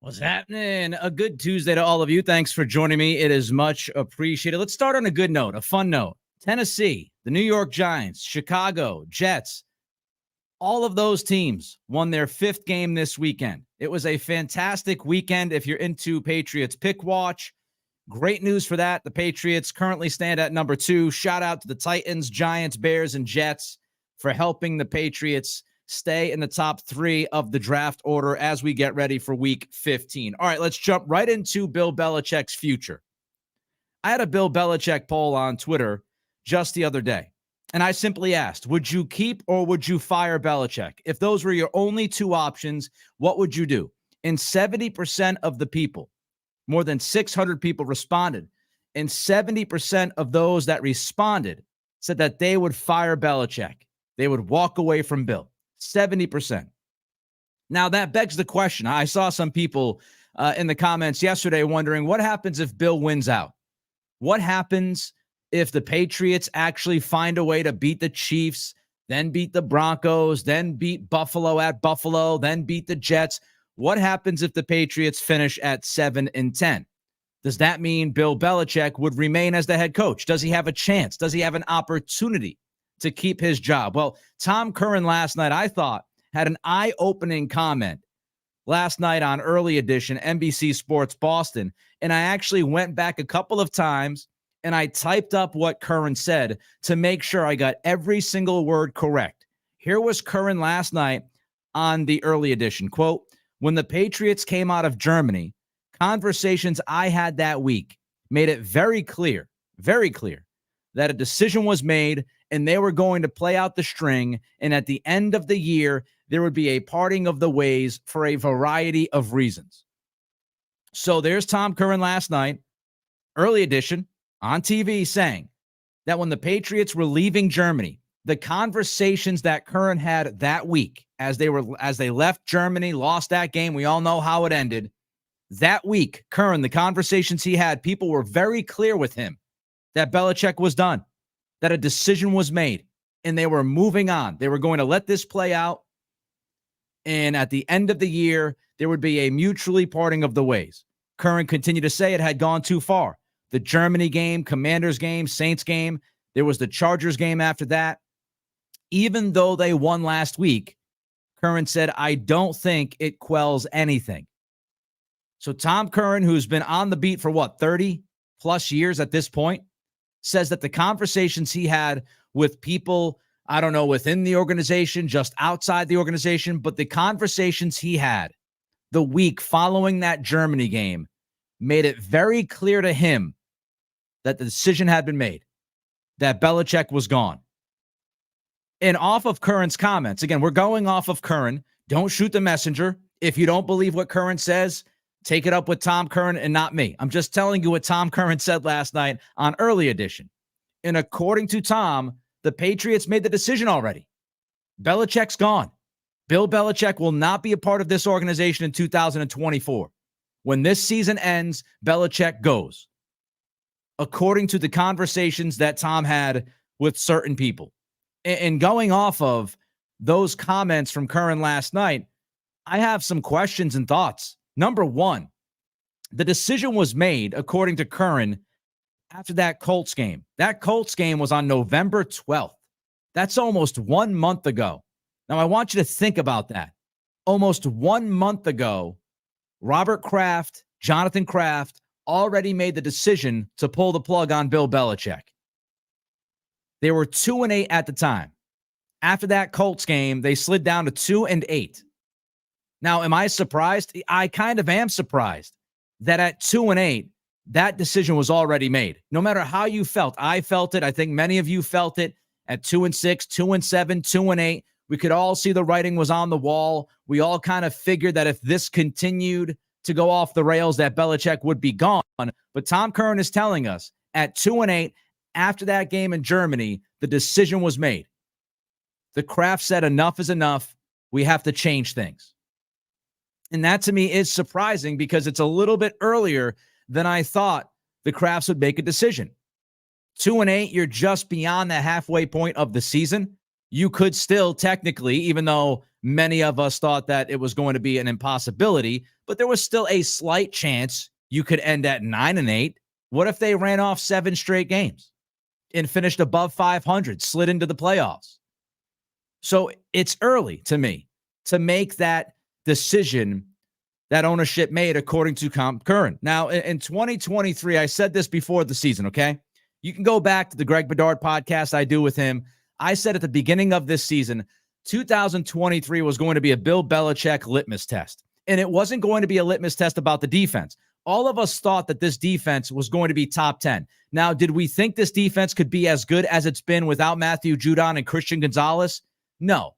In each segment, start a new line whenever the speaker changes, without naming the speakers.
What's happening? A good Tuesday to all of you. Thanks for joining me. It is much appreciated. Let's start on a good note, a fun note. Tennessee, the New York Giants, Chicago, Jets, all of those teams won their fifth game this weekend. It was a fantastic weekend if you're into Patriots Pick Watch. Great news for that. The Patriots currently stand at number 2. Shout out to the Titans, Giants, Bears, and Jets for helping the Patriots stay in the top 3 of the draft order as we get ready for week 15. All right, let's jump right into Bill Belichick's future. I had a Bill Belichick poll on Twitter just the other day, and I simply asked, would you keep or would you fire Belichick? If those were your only two options, what would you do? And 70% of the people, more than 600 people responded, and 70% of those that responded said that they would fire Belichick. They would walk away from Bill. 70%. Now, that begs the question. I saw some people in the comments yesterday wondering what happens if Bill wins out? What happens if the Patriots actually find a way to beat the Chiefs, then beat the Broncos, then beat Buffalo at Buffalo, then beat the Jets? What happens if the Patriots finish at 7-10? Does that mean Bill Belichick would remain as the head coach? Does he have a chance? Does he have an opportunity to keep his job? Well, Tom Curran last night, I thought, had an eye-opening comment last night on Early Edition, NBC Sports Boston, and I actually went back a couple of times and I typed up what Curran said to make sure I got every single word correct. Here was Curran last night on the Early Edition. Quote, "When the Patriots came out of Germany, conversations I had that week made it very clear that a decision was made and they were going to play out the string. And at the end of the year, there would be a parting of the ways for a variety of reasons." So there's Tom Curran last night, Early Edition, on TV, saying that when the Patriots were leaving Germany, the conversations that Curran had that week as they left Germany, lost that game. We all know how it ended. That week, Curran, the conversations he had, people were very clear with him that Belichick was done, that a decision was made, and they were moving on. They were going to let this play out, and at the end of the year, there would be a mutually parting of the ways. Curran continued to say it had gone too far. The Germany game, Commanders game, Saints game, there was the Chargers game after that. Even though they won last week, Curran said, "I don't think it quells anything." So Tom Curran, who's been on the beat for 30 plus years at this point, says that the conversations he had with people, I don't know, within the organization, just outside the organization, but the conversations he had the week following that Germany game made it very clear to him that the decision had been made, that Belichick was gone. And off of Curran's comments, again, we're going off of Curran. Don't shoot the messenger. If you don't believe what Curran says, take it up with Tom Curran and not me. I'm just telling you what Tom Curran said last night on Early Edition. And according to Tom, the Patriots made the decision already. Belichick's gone. Bill Belichick will not be a part of this organization in 2024. When this season ends, Belichick goes. According to the conversations that Tom had with certain people. And going off of those comments from Curran last night, I have some questions and thoughts. Number one, the decision was made, according to Curran, after that Colts game. That Colts game was on November 12th. That's almost 1 month ago. Now, I want you to think about that. Almost 1 month ago, Robert Kraft, Jonathan Kraft, already made the decision to pull the plug on Bill Belichick. They were 2-8 at the time. After that Colts game, they slid down to 2-8. Now, am I surprised? I kind of am surprised that at 2-8, that decision was already made. No matter how you felt, I felt it. I think many of you felt it at 2-6, 2-7, 2-8. We could all see the writing was on the wall. We all kind of figured that if this continued to go off the rails, that Belichick would be gone. But Tom Curran is telling us at 2-8, after that game in Germany, the decision was made. The Kraft said enough is enough. We have to change things. And that to me is surprising because it's a little bit earlier than I thought the Krafts would make a decision. 2-8, you're just beyond the halfway point of the season. you could still technically, even though many of us thought that it was going to be an impossibility, but there was still a slight chance you could end at 9-8. What if they ran off 7 straight games and finished above 500, slid into the playoffs? So it's early to me to make that decision that ownership made according to Curran. Now, in 2023, I said this before the season, okay? You can go back to the Greg Bedard podcast I do with him. I said at the beginning of this season, 2023 was going to be a Bill Belichick litmus test. And it wasn't going to be a litmus test about the defense. All of us thought that this defense was going to be top 10. Now, did we think this defense could be as good as it's been without Matthew Judon and Christian Gonzalez? No.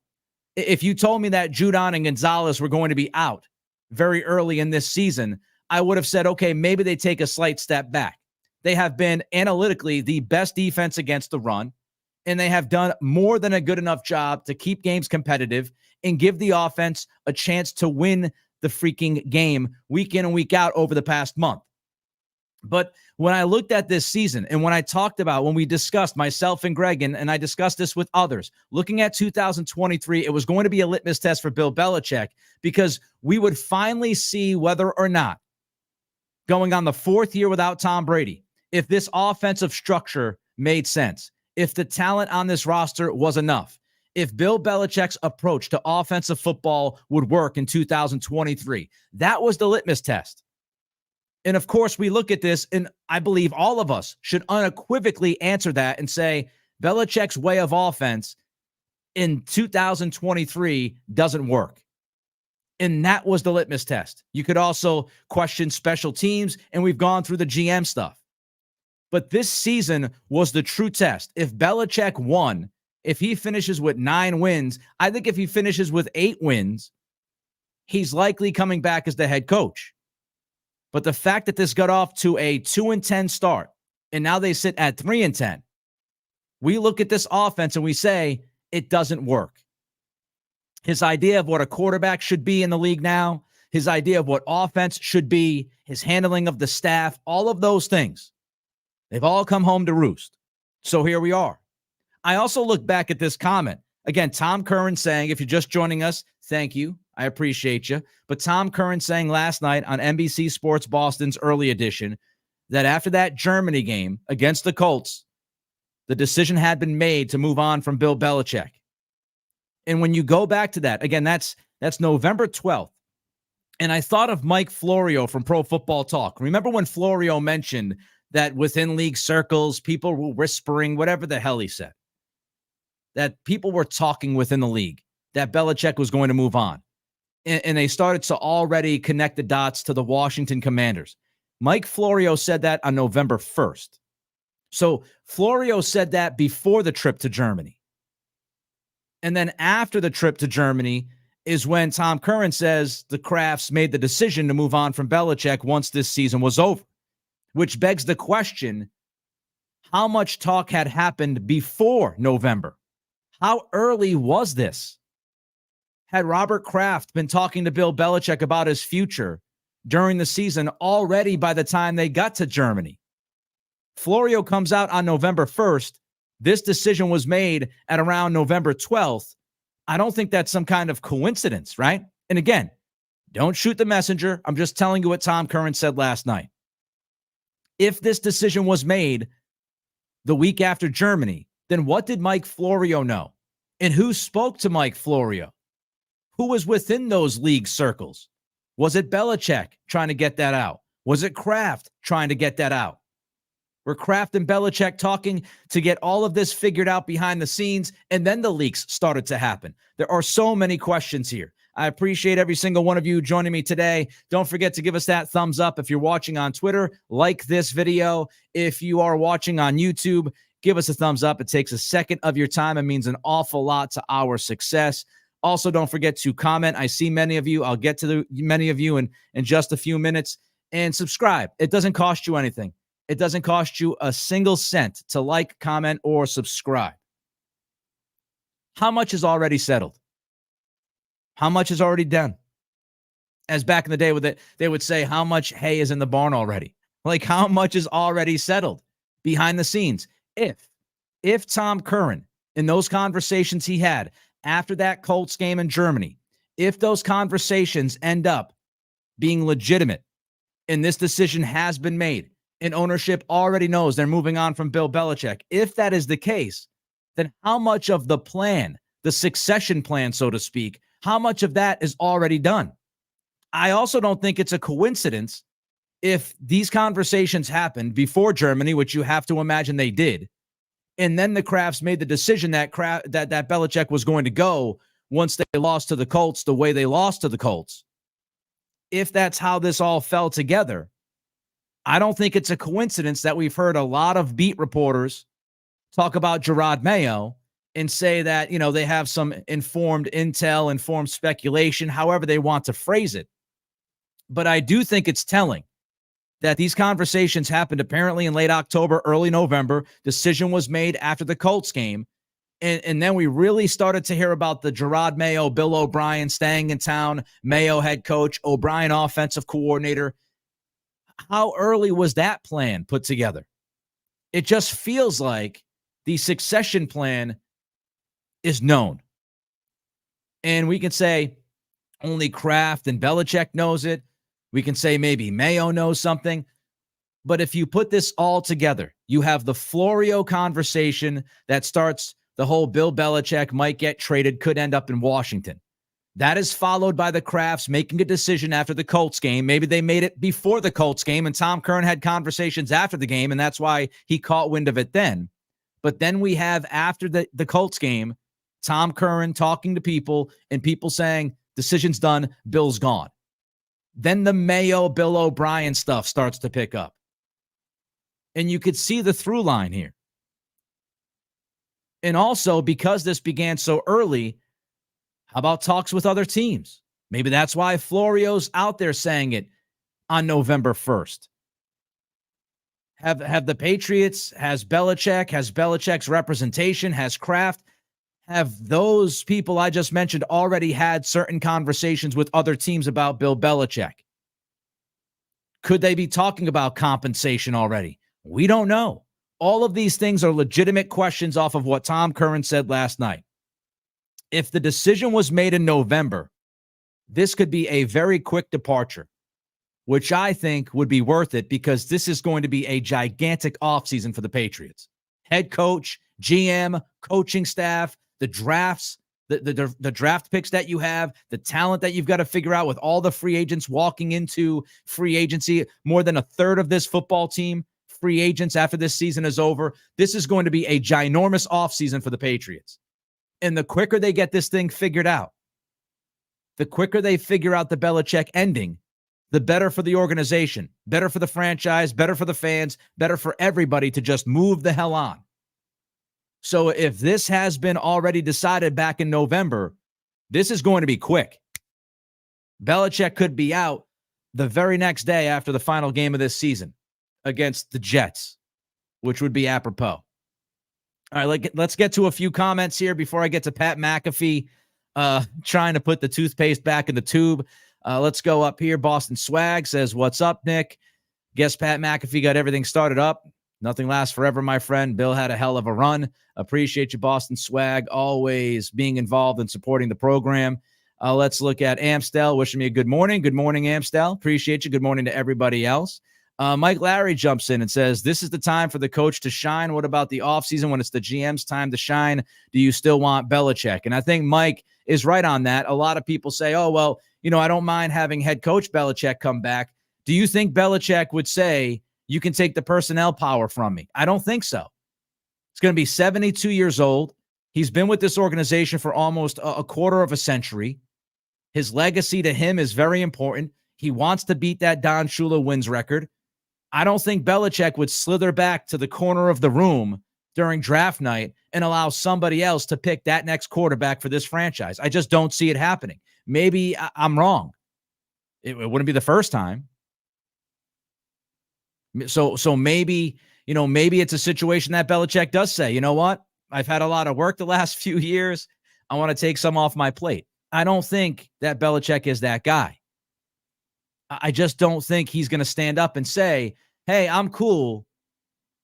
If you told me that Judon and Gonzalez were going to be out very early in this season, I would have said, okay, maybe they take a slight step back. They have been analytically the best defense against the run, and they have done more than a good enough job to keep games competitive and give the offense a chance to win the freaking game week in and week out over the past month. But when I looked at this season and when I talked about, when we discussed, myself and Greg, and I discussed this with others, looking at 2023, it was going to be a litmus test for Bill Belichick because we would finally see whether or not, going on the 4th year without Tom Brady, if this offensive structure made sense, if the talent on this roster was enough, if Bill Belichick's approach to offensive football would work in 2023. That was the litmus test. And of course, we look at this, and I believe all of us should unequivocally answer that and say, Belichick's way of offense in 2023 doesn't work. And that was the litmus test. You could also question special teams, and we've gone through the GM stuff. But this season was the true test. If Belichick won, if he finishes with 9 wins, I think if he finishes with 8 wins, he's likely coming back as the head coach. But the fact that this got off to a 2-10 start, and now they sit at 3-10, we look at this offense and we say, it doesn't work. His idea of what a quarterback should be in the league now, his idea of what offense should be, his handling of the staff, all of those things, they've all come home to roost. So here we are. I also look back at this comment. Again, Tom Curran saying, if you're just joining us, thank you. I appreciate you. But Tom Curran saying last night on NBC Sports Boston's early edition that after that Germany game against the Colts, the decision had been made to move on from Bill Belichick. And when you go back to that, again, that's November 12th. And I thought of Mike Florio from Pro Football Talk. Remember when Florio mentioned that within league circles, people were whispering, whatever the hell he said, that people were talking within the league, that Belichick was going to move on. And they started to already connect the dots to the Washington Commanders. Mike Florio said that on November 1st. So Florio said that before the trip to Germany. And then after the trip to Germany is when Tom Curran says the Krafts made the decision to move on from Belichick once this season was over, which begs the question, how much talk had happened before November? How early was this? Had Robert Kraft been talking to Bill Belichick about his future during the season already by the time they got to Germany? Florio comes out on November 1st. This decision was made at around November 12th. I don't think that's some kind of coincidence, right? And again, don't shoot the messenger. I'm just telling you what Tom Curran said last night. If this decision was made the week after Germany, then what did Mike Florio know? And who spoke to Mike Florio? Who was within those league circles? Was it Belichick trying to get that out? Was it Kraft trying to get that out? Were Kraft and Belichick talking to get all of this figured out behind the scenes, and then the leaks started to happen? There are so many questions here. I appreciate every single one of you joining me today. Don't forget to give us that thumbs up if you're watching on Twitter. Like this video. If you are watching on YouTube, give us a thumbs up. It takes a second of your time. It means an awful lot to our success. Also, don't forget to comment. I see many of you. I'll get to many of you in just a few minutes. And subscribe. It doesn't cost you anything. It doesn't cost you a single cent to like, comment, or subscribe. How much is already settled? How much is already done? As back in the day with it, they would say, how much hay is in the barn already? Like, how much is already settled behind the scenes? If Tom Curran in those conversations he had after that Colts game in Germany, if those conversations end up being legitimate and this decision has been made and ownership already knows they're moving on from Bill Belichick, if that is the case, then how much of the plan, the succession plan, so to speak, how much of that is already done? I also don't think it's a coincidence if these conversations happened before Germany, which you have to imagine they did, and then the Krafts made the decision that Belichick was going to go once they lost to the Colts the way they lost to the Colts. If that's how this all fell together, I don't think it's a coincidence that we've heard a lot of beat reporters talk about Gerard Mayo and say that, they have some informed intel, informed speculation, however they want to phrase it. But I do think it's telling that these conversations happened apparently in late October, early November. Decision was made after the Colts game. And then we really started to hear about the Gerard Mayo, Bill O'Brien staying in town, Mayo head coach, O'Brien offensive coordinator. How early was that plan put together? It just feels like the succession plan is known. And we can say only Kraft and Belichick knows it. We can say maybe Mayo knows something. But if you put this all together, you have the Florio conversation that starts the whole Bill Belichick might get traded, could end up in Washington. That is followed by the Krafts making a decision after the Colts game. Maybe they made it before the Colts game, and Tom Curran had conversations after the game, and that's why he caught wind of it then. But then we have, after the Colts game, Tom Curran talking to people and people saying, decision's done, Bill's gone. Then the Mayo, Bill O'Brien stuff starts to pick up. And you could see the through line here. And also, because this began so early, how about talks with other teams? Maybe that's why Florio's out there saying it on November 1st. Have the Patriots, has Belichick's representation, has Kraft, have those people I just mentioned already had certain conversations with other teams about Bill Belichick? Could they be talking about compensation already? We don't know. All of these things are legitimate questions off of what Tom Curran said last night. If the decision was made in November, this could be a very quick departure, which I think would be worth it because this is going to be a gigantic offseason for the Patriots. Head coach, GM, coaching staff, the drafts, the draft picks that you have, the talent that you've got to figure out with all the free agents walking into free agency. More than a third of this football team, free agents after this season is over. This is going to be a ginormous offseason for the Patriots. And the quicker they get this thing figured out, the quicker they figure out the Belichick ending, the better for the organization, better for the franchise, better for the fans, better for everybody to just move the hell on. So if this has been already decided back in November, this is going to be quick. Belichick could be out the very next day after the final game of this season against the Jets, which would be apropos. All right, let's get to a few comments here before I get to Pat McAfee trying to put the toothpaste back in the tube. Let's go up here. Boston Swag says, what's up, Nick? Guess Pat McAfee got everything started up. Nothing lasts forever, my friend. Bill had a hell of a run. Appreciate you, Boston Swag, always being involved and supporting the program. Let's look at Amstel, wishing me a good morning. Good morning, Amstel. Appreciate you. Good morning to everybody else. Mike Larry jumps in and says, this is the time for the coach to shine. What about the offseason when it's the GM's time to shine? Do you still want Belichick? And I think Mike is right on that. A lot of people say, oh, well, I don't mind having head coach Belichick come back. Do you think Belichick would say, you can take the personnel power from me? I don't think so. He's going to be 72 years old. He's been with this organization for almost a quarter of a century. His legacy to him is very important. He wants to beat that Don Shula wins record. I don't think Belichick would slither back to the corner of the room during draft night and allow somebody else to pick that next quarterback for this franchise. I just don't see it happening. Maybe I'm wrong. It wouldn't be the first time. So maybe, maybe it's a situation that Belichick does say, you know what? I've had a lot of work the last few years. I want to take some off my plate. I don't think that Belichick is that guy. I just don't think he's going to stand up and say, hey, I'm cool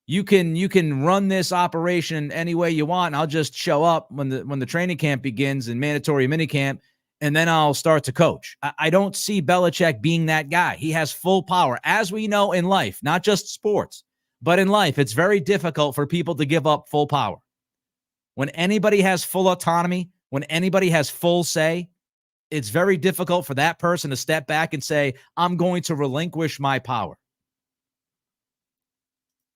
You can run this operation any way you want. And I'll just show up when the training camp begins and mandatory minicamp, and then I'll start to coach. I don't see Belichick being that guy. He has full power, as we know in life, not just sports, but in life. It's very difficult for people to give up full power. When anybody has full autonomy, when anybody has full say, it's very difficult for that person to step back and say, I'm going to relinquish my power.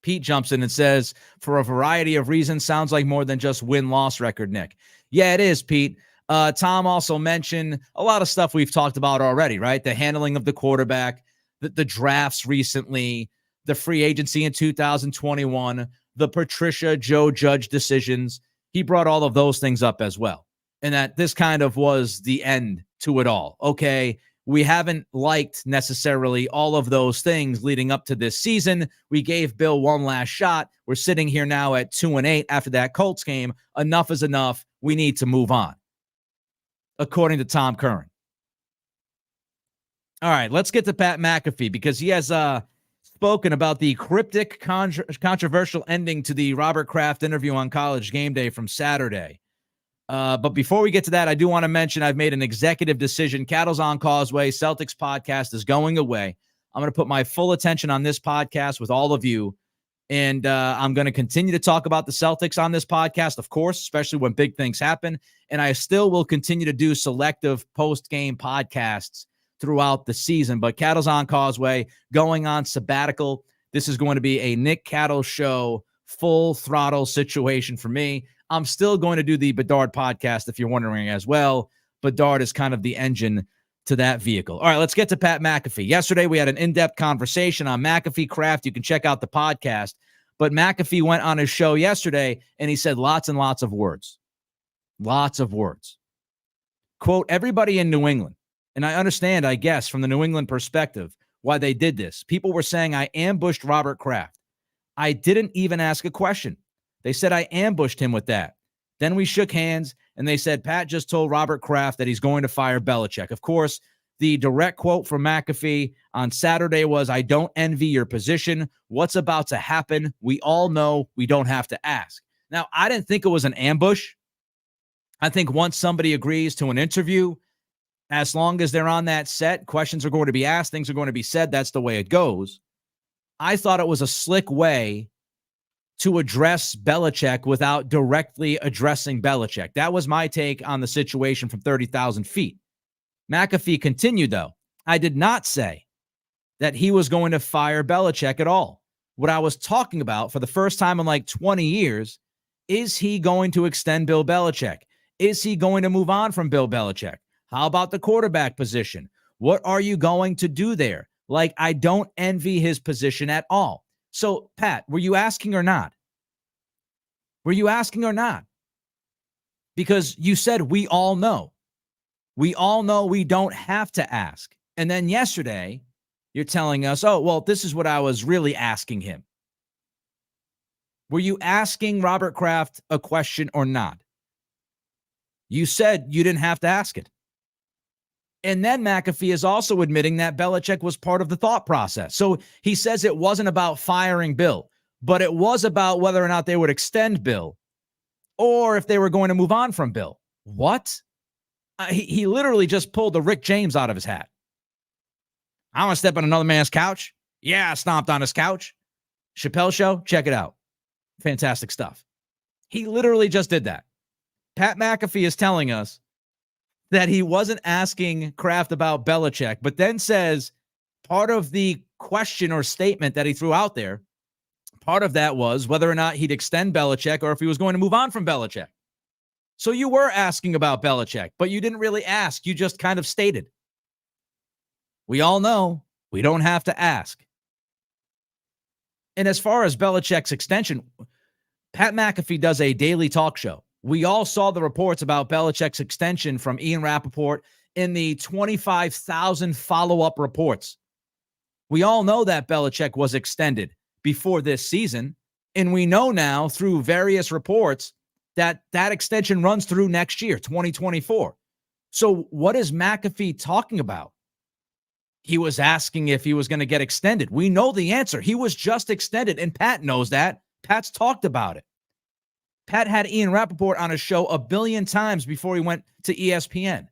Pete jumps in and says, for a variety of reasons, sounds like more than just win-loss record, Nick. Yeah, it is, Pete. Tom also mentioned a lot of stuff we've talked about already, right? The handling of the quarterback, the drafts recently, the free agency in 2021, the Patricia Joe Judge decisions. He brought all of those things up as well. And that this kind of was the end to it all. Okay, we haven't liked necessarily all of those things leading up to this season. We gave Bill one last shot. We're sitting here now at 2-8 after that Colts game. Enough is enough. We need to move on, according to Tom Curran. All right, let's get to Pat McAfee because he has spoken about the cryptic, controversial ending to the Robert Kraft interview on College Game Day from Saturday. But before we get to that, I do want to mention I've made an executive decision. Cattle's on Causeway, Celtics podcast is going away. I'm going to put my full attention on this podcast with all of you. And I'm going to continue to talk about the Celtics on this podcast, of course, especially when big things happen. And I still will continue to do selective post-game podcasts throughout the season. But Cattle's on Causeway, going on sabbatical. This is going to be a Nick Cattle show, full throttle situation for me. I'm still going to do the Bedard podcast, if you're wondering as well. Bedard is kind of the engine to that vehicle. All right, let's get to Pat McAfee. Yesterday, we had an in-depth conversation on McAfee Kraft. You can check out the podcast. But McAfee went on his show yesterday, and he said lots and lots of words. Lots of words. Quote, everybody in New England, and I understand, I guess, from the New England perspective, why they did this. People were saying I ambushed Robert Kraft. I didn't even ask a question. They said I ambushed him with that. Then we shook hands, and they said Pat just told Robert Kraft that he's going to fire Belichick. Of course, the direct quote from McAfee on Saturday was, I don't envy your position. What's about to happen? We all know. We don't have to ask. Now, I didn't think it was an ambush. I think once somebody agrees to an interview, as long as they're on that set, questions are going to be asked, things are going to be said. That's the way it goes. I thought it was a slick way to address Belichick without directly addressing Belichick. That was my take on the situation from 30,000 feet. McAfee continued, though. I did not say that he was going to fire Belichick at all. What I was talking about for the first time in like 20 years, is he going to extend Bill Belichick? Is he going to move on from Bill Belichick? How about the quarterback position? What are you going to do there? Like, I don't envy his position at all. So, Pat, were you asking or not? Were you asking or not? Because you said we all know. We all know we don't have to ask. And then yesterday, you're telling us, oh, well, this is what I was really asking him. Were you asking Robert Kraft a question or not? You said you didn't have to ask it. And then McAfee is also admitting that Belichick was part of the thought process. So he says it wasn't about firing Bill, but it was about whether or not they would extend Bill or if they were going to move on from Bill. What? He literally just pulled the Rick James out of his hat. I want to step on another man's couch. Yeah, I stomped on his couch. Chappelle Show, check it out. Fantastic stuff. He literally just did that. Pat McAfee is telling us that he wasn't asking Kraft about Belichick, but then says part of the question or statement that he threw out there, part of that was whether or not he'd extend Belichick or if he was going to move on from Belichick. So you were asking about Belichick, but you didn't really ask. You just kind of stated. We all know we don't have to ask. And as far as Belichick's extension, Pat McAfee does a daily talk show. We all saw the reports about Belichick's extension from Ian Rappaport in the 25,000 follow-up reports. We all know that Belichick was extended before this season, and we know now through various reports that that extension runs through next year, 2024. So what is McAfee talking about? He was asking if he was going to get extended. We know the answer. He was just extended, and Pat knows that. Pat's talked about it. Pat had Ian Rappaport on his show a billion times before he went to ESPN.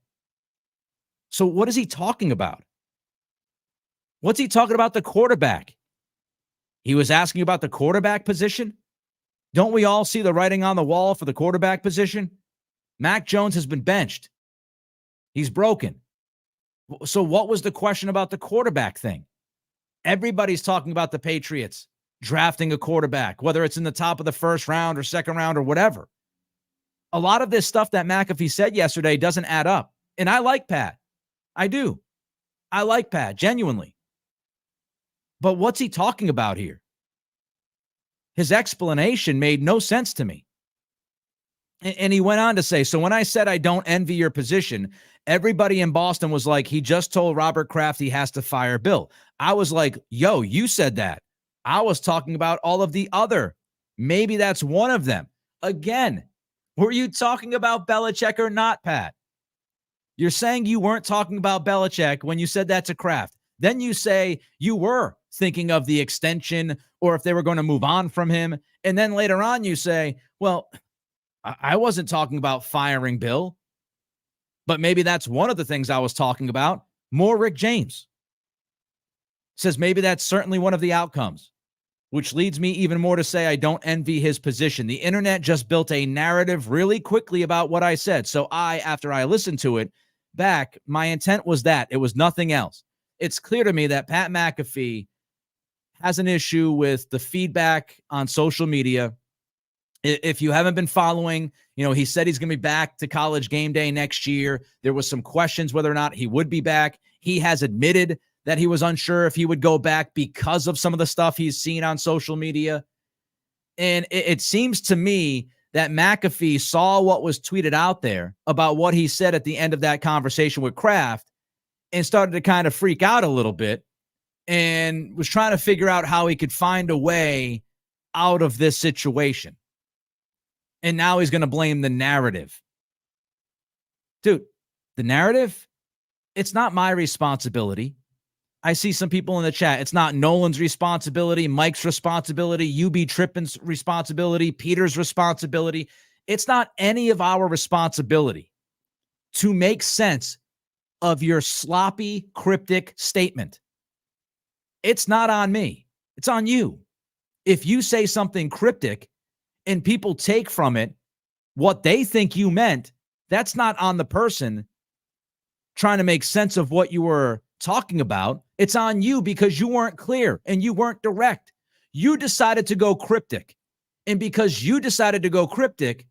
So what is he talking about? What's he talking about? The quarterback. He was asking about the quarterback position. Don't we all see the writing on the wall for the quarterback position? Mac Jones has been benched. He's broken. So what was the question about the quarterback thing? Everybody's talking about the Patriots drafting a quarterback, whether it's in the top of the first round or second round or whatever. A lot of this stuff that McAfee said yesterday doesn't add up. And I like Pat. I do. I like Pat, genuinely. But what's he talking about here? His explanation made no sense to me. And he went on to say, so when I said I don't envy your position, everybody in Boston was like, he just told Robert Kraft he has to fire Bill. I was like, yo, you said that. I was talking about all of the other. Maybe that's one of them. Again, were you talking about Belichick or not, Pat? You're saying you weren't talking about Belichick when you said that to Kraft. Then you say you were thinking of the extension or if they were going to move on from him. And then later on you say, well, I wasn't talking about firing Bill, but maybe that's one of the things I was talking about. More Rick James says maybe that's certainly one of the outcomes, which leads me even more to say I don't envy his position. The internet just built a narrative really quickly about what I said. So after I listened to it back, my intent was that. It was nothing else. It's clear to me that Pat McAfee has an issue with the feedback on social media. If you haven't been following, he said he's going to be back to College Game Day next year. There was some questions whether or not he would be back. He has admitted that he was unsure if he would go back because of some of the stuff he's seen on social media. And it seems to me that McAfee saw what was tweeted out there about what he said at the end of that conversation with Kraft and started to kind of freak out a little bit and was trying to figure out how he could find a way out of this situation. And now he's going to blame the narrative. Dude, the narrative, it's not my responsibility. I see some people in the chat. It's not Nolan's responsibility, Mike's responsibility, UB Trippin's responsibility, Peter's responsibility. It's not any of our responsibility to make sense of your sloppy, cryptic statement. It's not on me. It's on you. If you say something cryptic and people take from it what they think you meant, that's not on the person trying to make sense of what you were talking about. It's on you because you weren't clear and you weren't direct. You decided to go cryptic. And because you decided to go cryptic,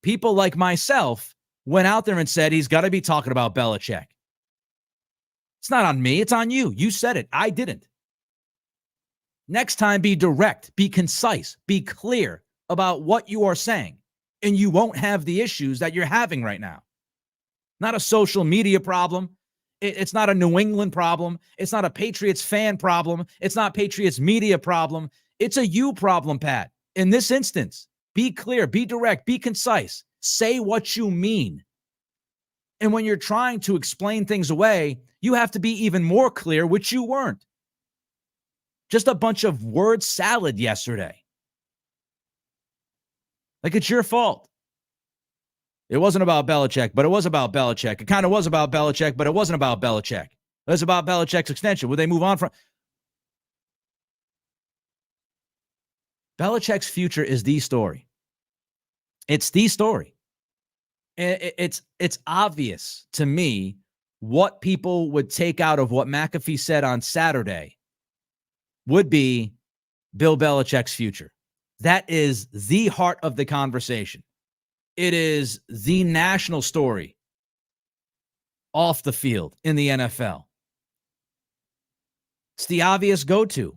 people like myself went out there and said he's got to be talking about Belichick. It's not on me. It's on you. You said it. I didn't. Next time, be direct, be concise, be clear about what you are saying, and you won't have the issues that you're having right now. Not a social media problem. It's not a New England problem. It's not a Patriots fan problem. It's not Patriots media problem. It's a you problem, Pat. In this instance, be clear, be direct, be concise. Say what you mean. And when you're trying to explain things away, you have to be even more clear, which you weren't. Just a bunch of word salad yesterday. Like it's your fault. It wasn't about Belichick, but it was about Belichick. It kind of was about Belichick, but it wasn't about Belichick. It was about Belichick's extension. Would they move on from? Belichick's future is the story. It's the story. It's obvious to me what people would take out of what McAfee said on Saturday would be Bill Belichick's future. That is the heart of the conversation. It is the national story off the field in the NFL. It's the obvious go-to.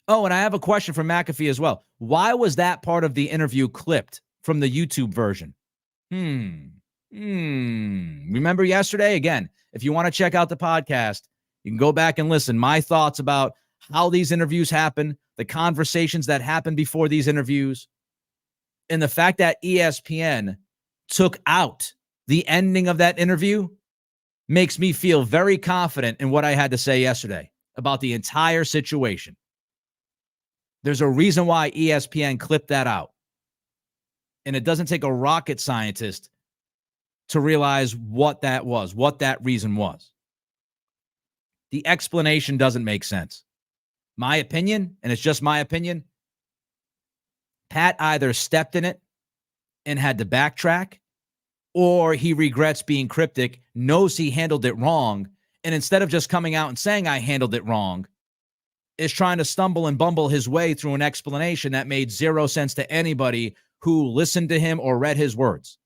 Oh, and I have a question for McAfee as well. Why was that part of the interview clipped from the YouTube version? Remember yesterday? Again, if you want to check out the podcast, you can go back and listen. My thoughts about how these interviews happen, the conversations that happened before these interviews, and the fact that ESPN took out the ending of that interview makes me feel very confident in what I had to say yesterday about the entire situation. There's a reason why ESPN clipped that out. And it doesn't take a rocket scientist to realize what that was, what that reason was. The explanation doesn't make sense. My opinion, and it's just my opinion, Pat either stepped in it and had to backtrack, or he regrets being cryptic, knows he handled it wrong, and instead of just coming out and saying I handled it wrong, is trying to stumble and bumble his way through an explanation that made zero sense to anybody who listened to him or read his words.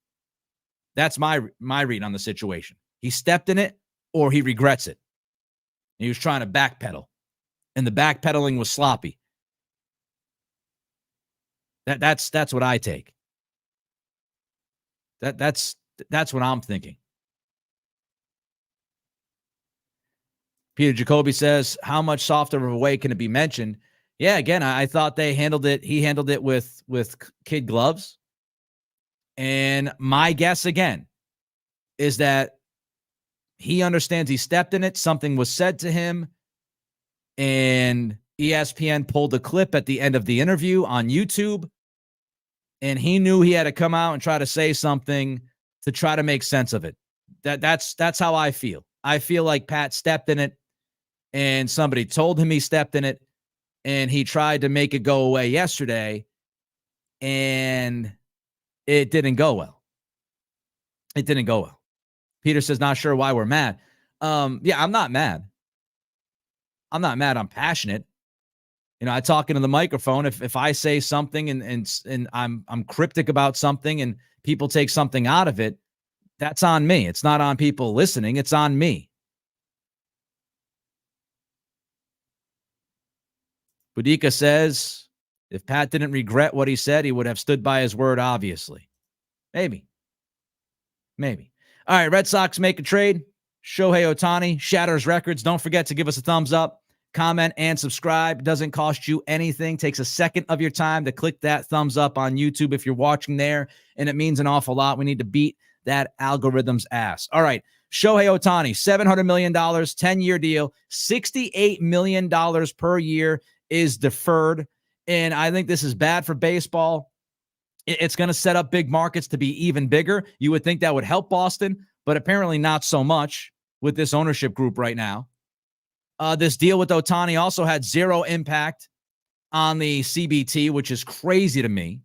That's my read on the situation. He stepped in it, or he regrets it. He was trying to backpedal, and the backpedaling was sloppy. That's what I take. That's what I'm thinking. Peter Jacoby says, how much softer of a way can it be mentioned? Yeah, again, I thought they handled it. He handled it with kid gloves. And my guess, again, is that he understands he stepped in it. Something was said to him, and ESPN pulled a clip at the end of the interview on YouTube, and he knew he had to come out and try to say something to try to make sense of it. That's how I feel. I feel like Pat stepped in it, and somebody told him he stepped in it, and he tried to make it go away yesterday, and it didn't go well. It didn't go well. Peter says, not sure why we're mad. Yeah, I'm not mad. I'm not mad. I'm passionate. You know, I talk into the microphone. If I say something and I'm cryptic about something and people take something out of it, that's on me. It's not on people listening. It's on me. Budika says, if Pat didn't regret what he said, he would have stood by his word, obviously. Maybe. All right, Red Sox make a trade. Shohei Ohtani shatters records. Don't forget to give us a thumbs up, comment, and subscribe. Doesn't cost you anything. Takes a second of your time to click that thumbs up on YouTube if you're watching there, and it means an awful lot. We need to beat that algorithm's ass. All right, Shohei Ohtani, $700 million, 10-year deal, $68 million per year is deferred, and I think this is bad for baseball. It's going to set up big markets to be even bigger. You would think that would help Boston, but apparently not so much with this ownership group right now. This deal with Ohtani also had zero impact on the CBT, which is crazy to me.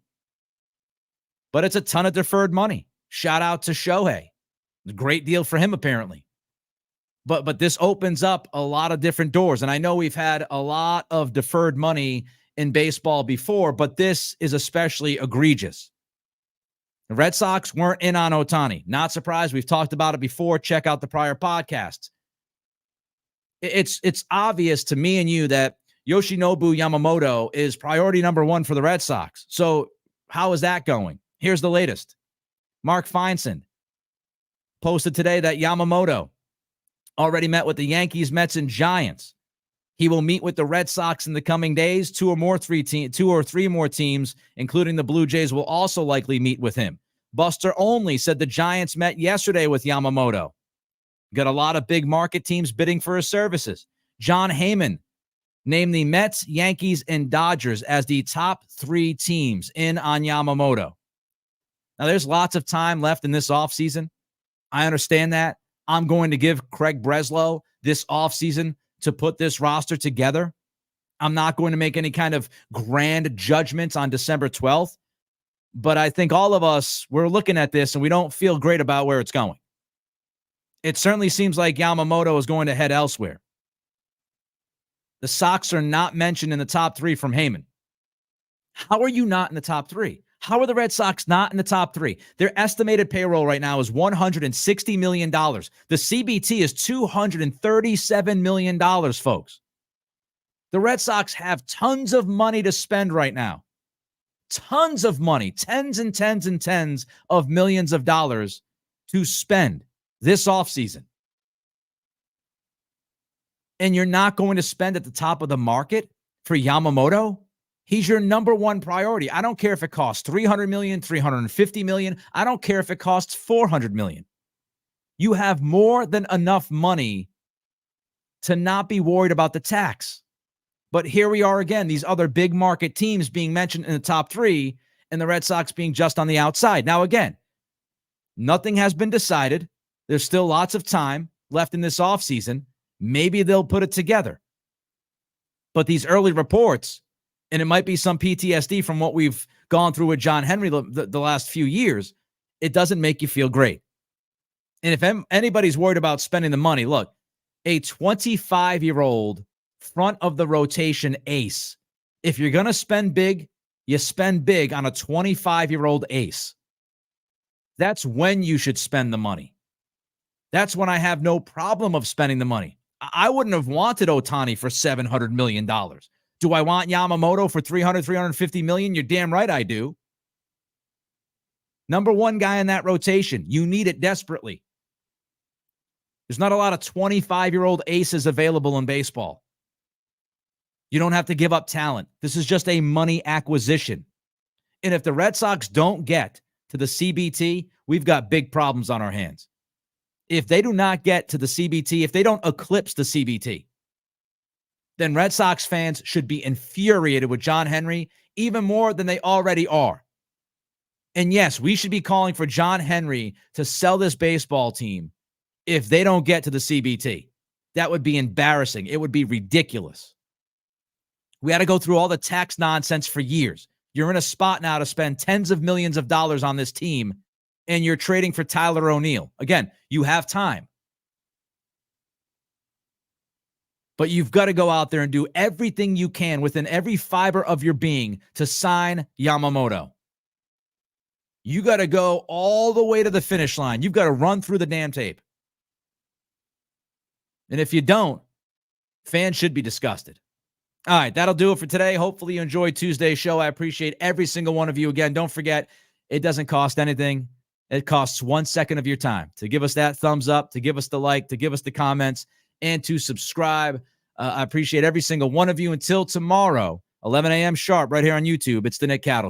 But it's a ton of deferred money. Shout out to Shohei. A great deal for him, apparently. But this opens up a lot of different doors. And I know we've had a lot of deferred money in baseball before, but this is especially egregious. The Red Sox weren't in on Ohtani. Not surprised. We've talked about it before. Check out the prior podcasts. It's obvious to me and you that Yoshinobu Yamamoto is priority number one for the Red Sox. So how is that going? Here's the latest. Mark Feinstein posted today that Yamamoto already met with the Yankees, Mets, and Giants. He will meet with the Red Sox in the coming days. Two or three more teams, including the Blue Jays, will also likely meet with him. Buster Olney said the Giants met yesterday with Yamamoto. Got a lot of big market teams bidding for his services. John Heyman named the Mets, Yankees, and Dodgers as the top three teams in on Yamamoto. Now, there's lots of time left in this offseason. I understand that. I'm going to give Craig Breslow this offseason to put this roster together. I'm not going to make any kind of grand judgments on December 12th. But I think all of us, we're looking at this and we don't feel great about where it's going. It certainly seems like Yamamoto is going to head elsewhere. The Sox are not mentioned in the top three from Heyman. How are you not in the top three? How are the Red Sox not in the top three? Their estimated payroll right now is $160 million. The CBT is $237 million, folks. The Red Sox have tons of money to spend right now. Tons of money, tens and tens and tens of millions of dollars to spend this offseason. And you're not going to spend at the top of the market for Yamamoto? He's your number one priority. I don't care if it costs $300 million, $350 million. I don't care if it costs $400 million. You have more than enough money to not be worried about the tax. But here we are again, these other big market teams being mentioned in the top three, and the Red Sox being just on the outside. Now, again, nothing has been decided. There's still lots of time left in this offseason. Maybe they'll put it together. But these early reports, and it might be some PTSD from what we've gone through with John Henry the last few years, it doesn't make you feel great. And if anybody's worried about spending the money, look, a 25-year-old front of the rotation ace. If you're going to spend big, you spend big on a 25-year-old ace. That's when you should spend the money. That's when I have no problem of spending the money. I wouldn't have wanted Ohtani for $700 million. Do I want Yamamoto for $350 million? You're damn right I do. Number one guy in that rotation. You need it desperately. There's not a lot of 25-year-old aces available in baseball. You don't have to give up talent. This is just a money acquisition. And if the Red Sox don't get to the CBT, we've got big problems on our hands. If they do not get to the CBT, if they don't eclipse the CBT, then Red Sox fans should be infuriated with John Henry even more than they already are. And yes, we should be calling for John Henry to sell this baseball team if they don't get to the CBT. That would be embarrassing. It would be ridiculous. We had to go through all the tax nonsense for years. You're in a spot now to spend tens of millions of dollars on this team, and you're trading for Tyler O'Neill. Again, you have time. But you've got to go out there and do everything you can within every fiber of your being to sign Yamamoto. You got to go all the way to the finish line. You've got to run through the damn tape. And if you don't, fans should be disgusted. All right, that'll do it for today. Hopefully you enjoyed Tuesday's show. I appreciate every single one of you. Again, don't forget, it doesn't cost anything. It costs 1 second of your time to give us that thumbs up, to give us the like, to give us the comments, and to subscribe. I appreciate every single one of you. Until tomorrow, 11 a.m. sharp, right here on YouTube. It's the Nick Cattle Show.